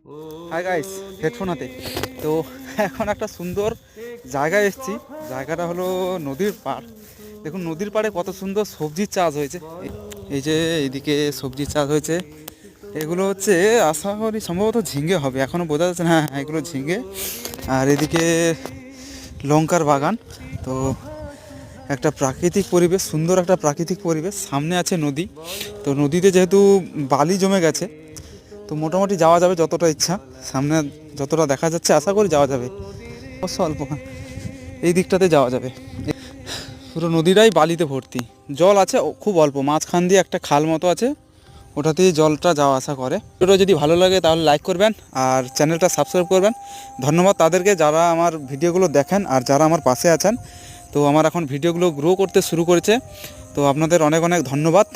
Hi guys, headphone হাতে। তো এখন একটা সুন্দর জায়গায় এসেছি। জায়গাটা হলো নদীর পাড়। দেখুন নদীর পাড়ে কত সুন্দর সবজির চাষ হয়েছে। এই যে এইদিকে সবজির চাষ হয়েছে, এগুলো হচ্ছে আশা করি সম্ভবত ঝিঙে হবে, এখনও বোঝা যাচ্ছে না। হ্যাঁ হ্যাঁ, এগুলো ঝিঙে। আর এদিকে লঙ্কার বাগান। তো একটা প্রাকৃতিক পরিবেশ, সুন্দর একটা প্রাকৃতিক পরিবেশ। সামনে আছে নদী। তো নদীতে যেহেতু বালি জমে গেছে, তো মোটামুটি যাওয়া যাবে যতটা ইচ্ছা। সামনে যতটা দেখা যাচ্ছে আশা করি যাওয়া যাবে, অবশ্য অল্প। এই দিকটাতে যাওয়া যাবে। পুরো নদীটাই বালিতে ভর্তি, জল আছে খুব অল্প। মাঝখান দিয়ে একটা খাল মতো আছে, ওটাতেই জলটা যাওয়া আসা করে। ভিডিওটা যদি ভালো লাগে তাহলে লাইক করবেন আর চ্যানেলটা সাবস্ক্রাইব করবেন। ধন্যবাদ তাদেরকে যারা আমার ভিডিওগুলো দেখেন আর যারা আমার পাশে আছেন। তো আমার এখন ভিডিওগুলো গ্রো করতে শুরু করেছে, তো আপনাদের অনেক অনেক ধন্যবাদ।